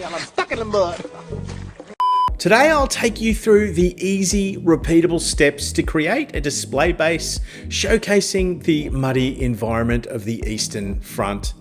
and I'm stuck in the mud. Today I'll take you through the easy, repeatable steps to create a display base showcasing the muddy environment of the Eastern Front.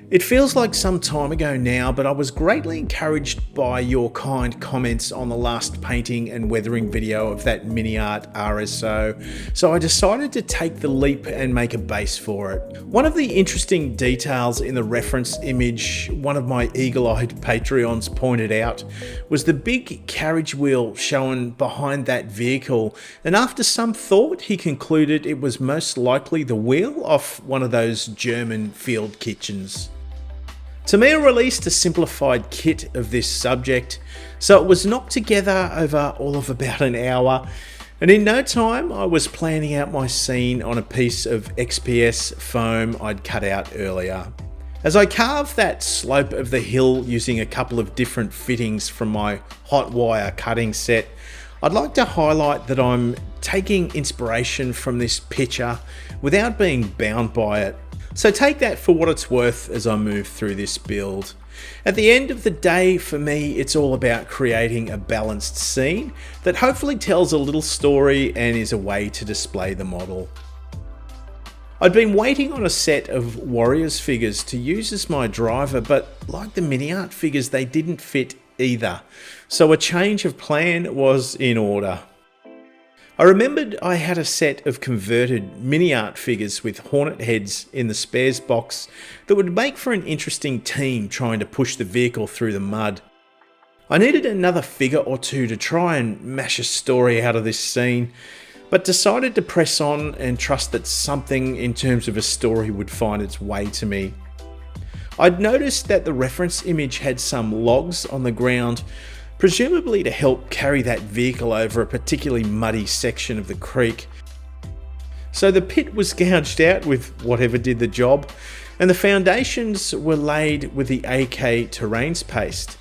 It feels like some time ago now, but I was greatly encouraged by your kind comments on the last painting and weathering video of that MiniArt RSO, so I decided to take the leap and make a base for it. One of the interesting details in the reference image one of my eagle-eyed Patreons pointed out was the big carriage wheel shown behind that vehicle, and after some thought he concluded it was most likely the wheel off one of those German field kitchens. Tamiya released a simplified kit of this subject, so it was knocked together over all of about an hour, and in no time I was planning out my scene on a piece of XPS foam I'd cut out earlier. As I carved that slope of the hill using a couple of different fittings from my hot wire cutting set, I'd like to highlight that I'm taking inspiration from this picture without being bound by it. So take that for what it's worth as I move through this build. At the end of the day, for me, it's all about creating a balanced scene that hopefully tells a little story and is a way to display the model. I'd been waiting on a set of Warriors figures to use as my driver, but like the MiniArt figures, they didn't fit either. So a change of plan was in order. I remembered I had a set of converted MiniArt figures with hornet heads in the spares box that would make for an interesting team trying to push the vehicle through the mud. I needed another figure or two to try and mash a story out of this scene, but decided to press on and trust that something in terms of a story would find its way to me. I'd noticed that the reference image had some logs on the ground, presumably to help carry that vehicle over a particularly muddy section of the creek. So the pit was gouged out with whatever did the job, and the foundations were laid with the AK Terrains paste.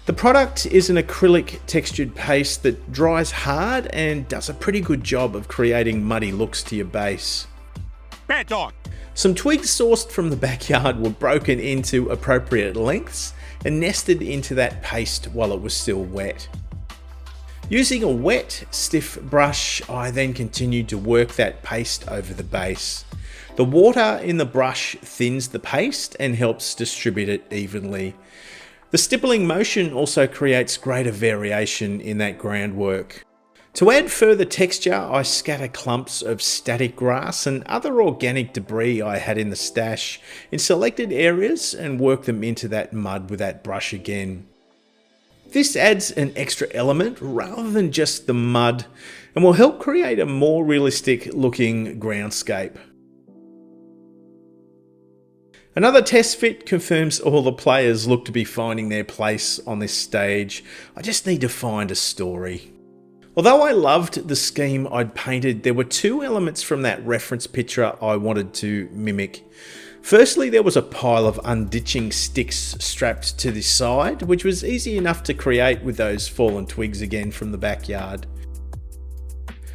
The product is an acrylic textured paste that dries hard and does a pretty good job of creating muddy looks to your base. Bad dog. Some twigs sourced from the backyard were broken into appropriate lengths and nested into that paste while it was still wet. Using a wet, stiff brush, I then continued to work that paste over the base. The water in the brush thins the paste and helps distribute it evenly. The stippling motion also creates greater variation in that groundwork. To add further texture, I scatter clumps of static grass and other organic debris I had in the stash in selected areas and work them into that mud with that brush again. This adds an extra element rather than just the mud and will help create a more realistic looking groundscape. Another test fit confirms all the players look to be finding their place on this stage. I just need to find a story. Although I loved the scheme I'd painted, there were two elements from that reference picture I wanted to mimic. Firstly, there was a pile of unditching sticks strapped to the side, which was easy enough to create with those fallen twigs again from the backyard.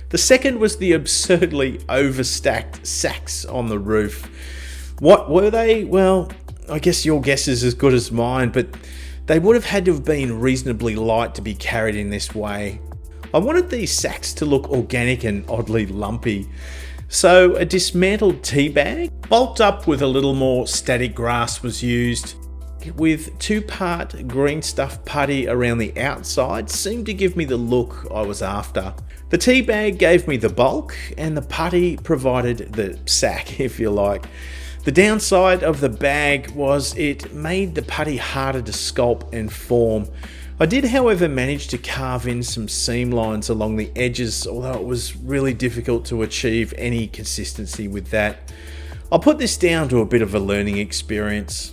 The second was the absurdly overstacked sacks on the roof. What were they? Well, I guess your guess is as good as mine, but they would have had to have been reasonably light to be carried in this way. I wanted these sacks to look organic and oddly lumpy, so a dismantled tea bag, bulked up with a little more static grass, was used, with 2-part green stuff putty around the outside seemed to give me the look I was after. The tea bag gave me the bulk, and the putty provided the sack, if you like. The downside of the bag was it made the putty harder to sculpt and form. I did, however, manage to carve in some seam lines along the edges, although it was really difficult to achieve any consistency with that. I'll put this down to a bit of a learning experience.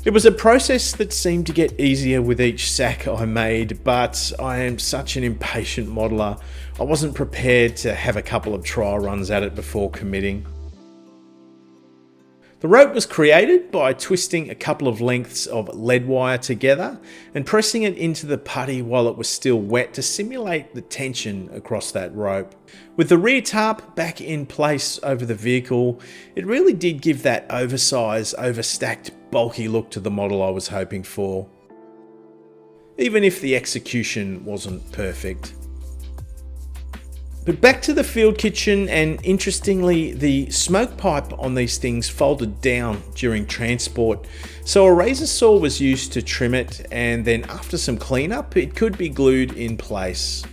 It was a process that seemed to get easier with each sack I made, but I am such an impatient modeler, I wasn't prepared to have a couple of trial runs at it before committing. The rope was created by twisting a couple of lengths of lead wire together and pressing it into the putty while it was still wet to simulate the tension across that rope. With the rear tarp back in place over the vehicle, it really did give that oversized, overstacked, bulky look to the model I was hoping for. even if the execution wasn't perfect. But back to the field kitchen, and interestingly, the smoke pipe on these things folded down during transport, so a razor saw was used to trim it, and then after some cleanup, it could be glued in place.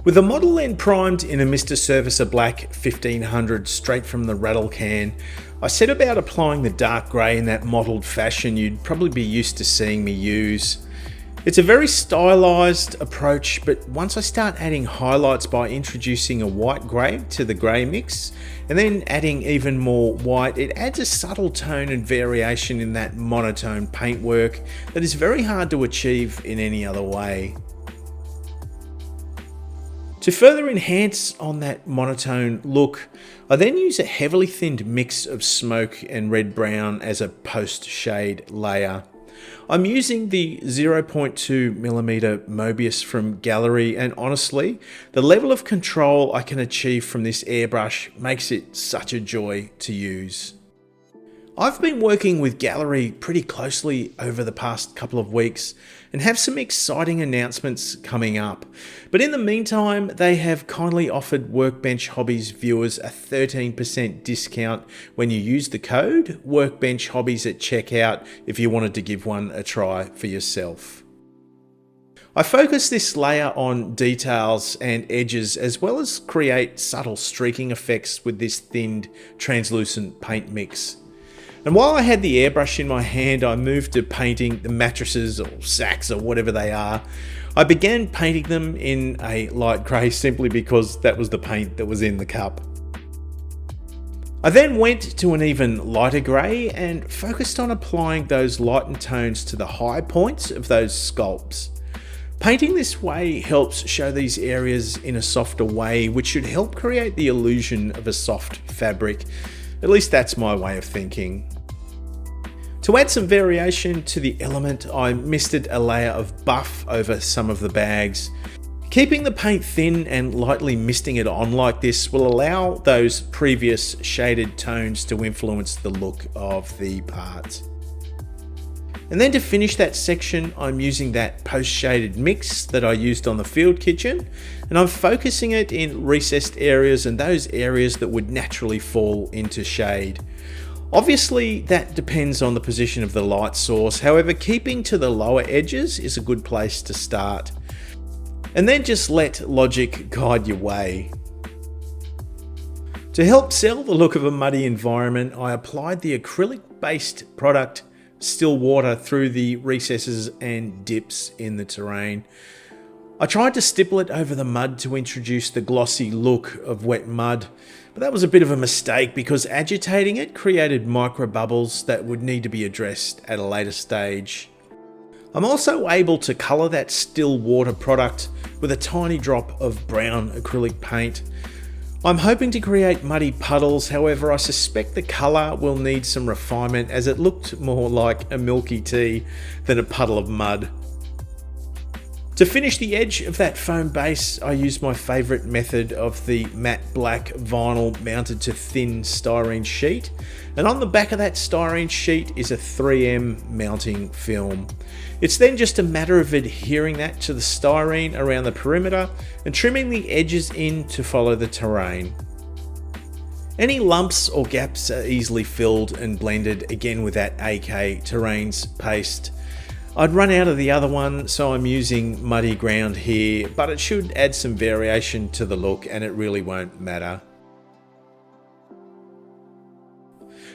With the model end primed in a Mr. Servicer Black 1500 straight from the rattle can, I set about applying the dark grey in that mottled fashion you'd probably be used to seeing me use. It's a very stylised approach, but once I start adding highlights by introducing a white grey to the grey mix, and then adding even more white, it adds a subtle tone and variation in that monotone paintwork that is very hard to achieve in any other way. To further enhance on that monotone look, I then use a heavily thinned mix of smoke and red-brown as a post-shade layer. I'm using the 0.2mm Mobius from Gallery, and honestly, the level of control I can achieve from this airbrush makes it such a joy to use. I've been working with Gallery pretty closely over the past couple of weeks and have some exciting announcements coming up. But in the meantime, they have kindly offered Workbench Hobbies viewers a 13% discount when you use the code Workbench Hobbies at checkout if you wanted to give one a try for yourself. I focus this layer on details and edges, as well as create subtle streaking effects with this thinned translucent paint mix. And while I had the airbrush in my hand, I moved to painting the mattresses or sacks or whatever they are. I began painting them in a light grey simply because that was the paint that was in the cup. I then went to an even lighter grey and focused on applying those lightened tones to the high points of those sculpts. Painting this way helps show these areas in a softer way, which should help create the illusion of a soft fabric. At least that's my way of thinking. To add some variation to the element, I misted a layer of buff over some of the bags. Keeping the paint thin and lightly misting it on like this will allow those previous shaded tones to influence the look of the parts. And then to finish that section, I'm using that post-shaded mix that I used on the field kitchen, and I'm focusing it in recessed areas and those areas that would naturally fall into shade. Obviously, that depends on the position of the light source. However, keeping to the lower edges is a good place to start. And then just let logic guide your way. To help sell the look of a muddy environment, I applied the acrylic-based product still water through the recesses and dips in the terrain. I tried to stipple it over the mud to introduce the glossy look of wet mud, but that was a bit of a mistake because agitating it created micro bubbles that would need to be addressed at a later stage. I'm also able to colour that still water product with a tiny drop of brown acrylic paint. I'm hoping to create muddy puddles, however I suspect the colour will need some refinement as it looked more like a milky tea than a puddle of mud. To finish the edge of that foam base, I used my favourite method of the matte black vinyl mounted to thin styrene sheet, and on the back of that styrene sheet is a 3M mounting film. It's then just a matter of adhering that to the styrene around the perimeter and trimming the edges in to follow the terrain. Any lumps or gaps are easily filled and blended again with that AK Terrains paste. I'd run out of the other one, so I'm using muddy ground here, but it should add some variation to the look and it really won't matter.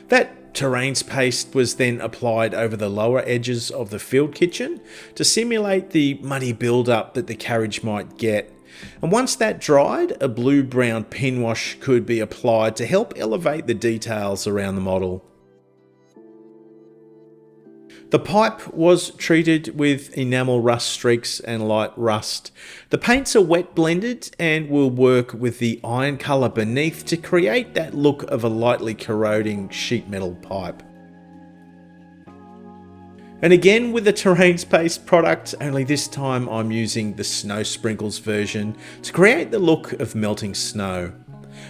That Terrains paste was then applied over the lower edges of the field kitchen to simulate the muddy build-up that the carriage might get. And once that dried, a blue-brown pin wash could be applied to help elevate the details around the model. The pipe was treated with enamel rust streaks and light rust. The paints are wet blended and will work with the iron colour beneath to create that look of a lightly corroding sheet metal pipe. And again with the Terrains paste product, only this time I'm using the snow sprinkles version to create the look of melting snow.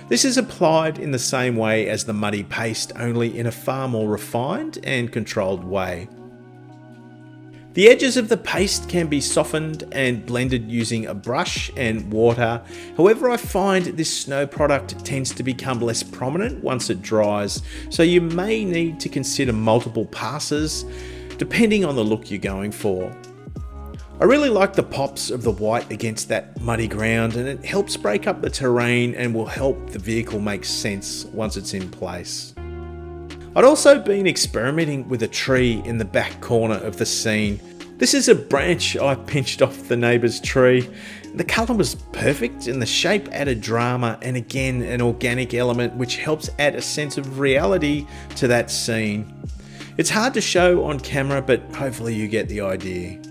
This is applied in the same way as the muddy paste, only in a far more refined and controlled way. The edges of the paste can be softened and blended using a brush and water. However, I find this snow product tends to become less prominent once it dries, so you may need to consider multiple passes depending on the look you're going for. I really like the pops of the white against that muddy ground, and it helps break up the terrain and will help the vehicle make sense once it's in place. I'd also been experimenting with a tree in the back corner of the scene. This is a branch I pinched off the neighbour's tree. The colour was perfect and the shape added drama, and again an organic element which helps add a sense of reality to that scene. It's hard to show on camera, but hopefully you get the idea.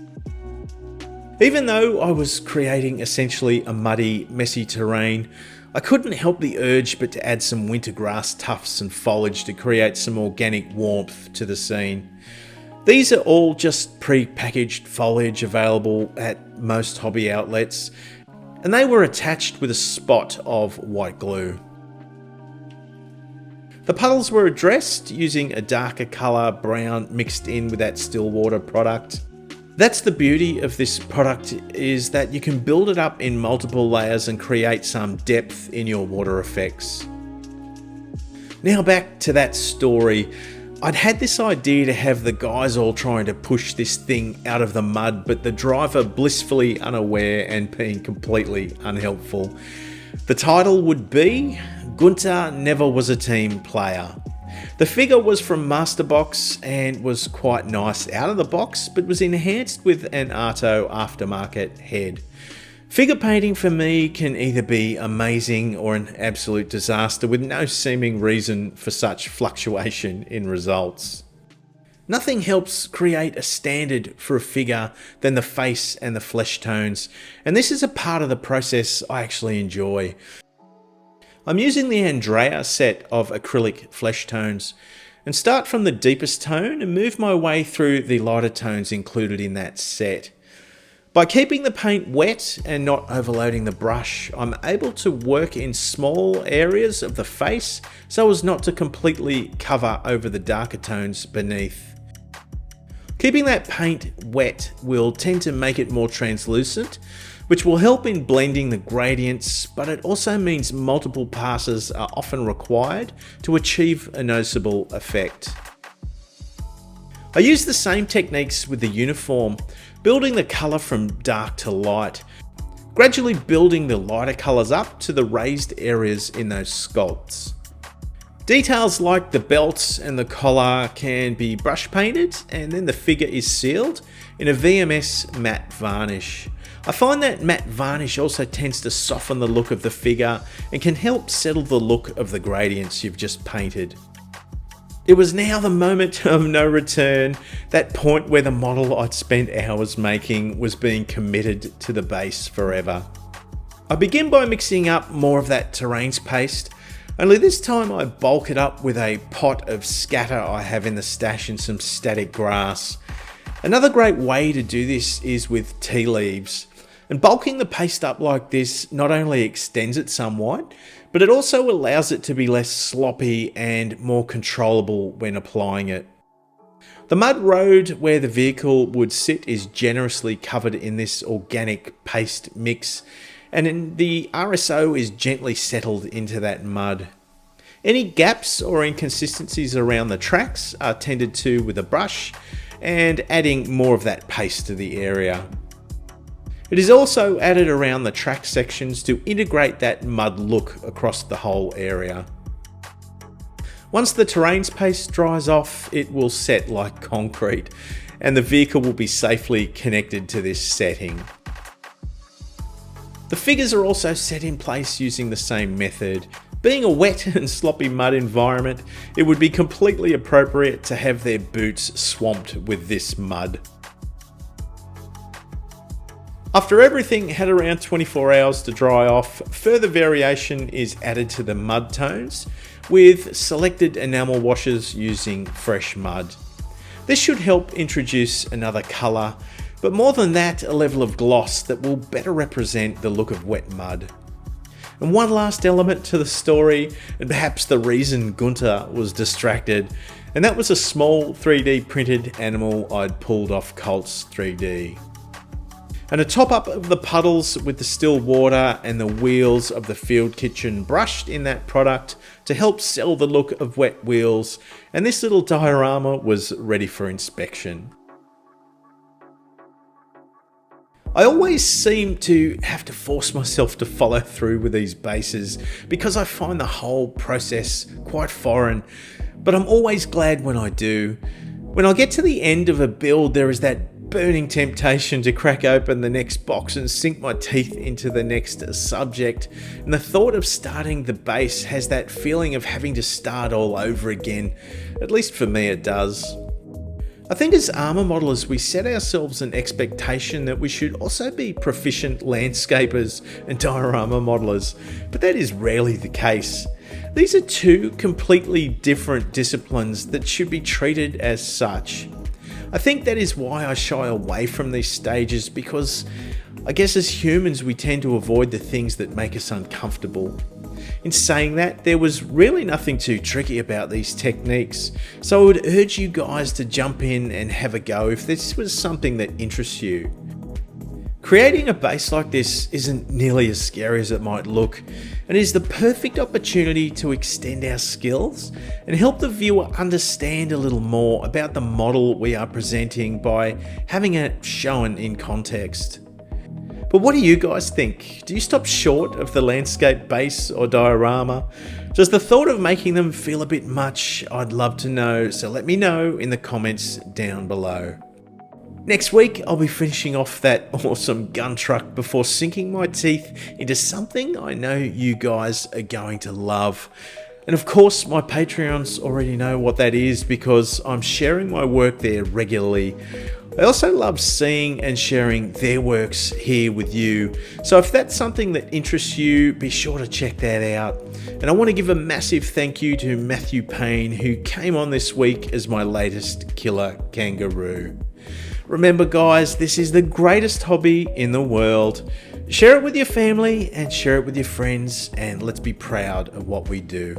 Even though I was creating essentially a muddy, messy terrain, I couldn't help the urge but to add some winter grass tufts and foliage to create some organic warmth to the scene. These are all just pre-packaged foliage available at most hobby outlets, and they were attached with a spot of white glue. The puddles were addressed using a darker colour brown mixed in with that still water product. That's the beauty of this product, is that you can build it up in multiple layers and create some depth in your water effects. Now back to that story. I'd had this idea to have the guys all trying to push this thing out of the mud, but the driver blissfully unaware and being completely unhelpful. The title would be Gunther Never Was a Team Player. The figure was from Masterbox and was quite nice out of the box, but was enhanced with an Arto aftermarket head. Figure painting for me can either be amazing or an absolute disaster, with no seeming reason for such fluctuation in results. Nothing helps create a standard for a figure than the face and the flesh tones, and this is a part of the process I actually enjoy. I'm using the Andrea set of acrylic flesh tones, and start from the deepest tone and move my way through the lighter tones included in that set. By keeping the paint wet and not overloading the brush, I'm able to work in small areas of the face so as not to completely cover over the darker tones beneath. Keeping that paint wet will tend to make it more translucent, which will help in blending the gradients, but it also means multiple passes are often required to achieve a noticeable effect. I use the same techniques with the uniform, building the colour from dark to light, gradually building the lighter colours up to the raised areas in those sculpts. Details like the belts and the collar can be brush painted, and then the figure is sealed in a VMS matte varnish. I find that matte varnish also tends to soften the look of the figure and can help settle the look of the gradients you've just painted. It was now the moment of no return, that point where the model I'd spent hours making was being committed to the base forever. I begin by mixing up more of that terrains paste, only this time I bulk it up with a pot of scatter I have in the stash and some static grass. Another great way to do this is with tea leaves. And bulking the paste up like this not only extends it somewhat, but it also allows it to be less sloppy and more controllable when applying it. The mud road where the vehicle would sit is generously covered in this organic paste mix, and the RSO is gently settled into that mud. Any gaps or inconsistencies around the tracks are tended to with a brush and adding more of that paste to the area. It is also added around the track sections to integrate that mud look across the whole area. Once the terrains paste dries off, it will set like concrete, and the vehicle will be safely connected to this setting. The figures are also set in place using the same method. Being a wet and sloppy mud environment, it would be completely appropriate to have their boots swamped with this mud. After everything had around 24 hours to dry off, further variation is added to the mud tones with selected enamel washes using fresh mud. This should help introduce another colour, but more than that, a level of gloss that will better represent the look of wet mud. And one last element to the story, and perhaps the reason Gunther was distracted, And that was a small 3D printed animal I'd pulled off Colt's 3D. And a top up of the puddles with the still water and the wheels of the Field Kitchen brushed in that product to help sell the look of wet wheels, and this little diorama was ready for inspection. I always seem to have to force myself to follow through with these bases because I find the whole process quite foreign, but I'm always glad when I do. When I get to the end of a build, there is that burning temptation to crack open the next box and sink my teeth into the next subject, and the thought of starting the base has that feeling of having to start all over again. At least for me it does. I think as armour modelers we set ourselves an expectation that we should also be proficient landscapers and diorama modelers, but that is rarely the case. These are two completely different disciplines that should be treated as such. I think that is why I shy away from these stages, because I guess as humans we tend to avoid the things that make us uncomfortable. In saying that, there was really nothing too tricky about these techniques, so I would urge you guys to jump in and have a go if this was something that interests you. Creating a base like this isn't nearly as scary as it might look, and is the perfect opportunity to extend our skills and help the viewer understand a little more about the model we are presenting by having it shown in context. But what do you guys think? Do you stop short of the landscape base or diorama? Does the thought of making them feel a bit much? I'd love to know, so let me know in the comments down below. Next week, I'll be finishing off that awesome gun truck before sinking my teeth into something I know you guys are going to love. And of course, my Patreons already know what that is because I'm sharing my work there regularly. I also love seeing and sharing their works here with you. So if that's something that interests you, be sure to check that out. And I want to give a massive thank you to Matthew Payne, who came on this week as my latest killer kangaroo. Remember guys, this is the greatest hobby in the world. Share it with your family and share it with your friends, and let's be proud of what we do.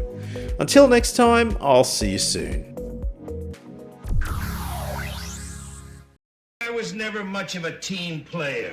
Until next time, I'll see you soon. I was never much of a team player.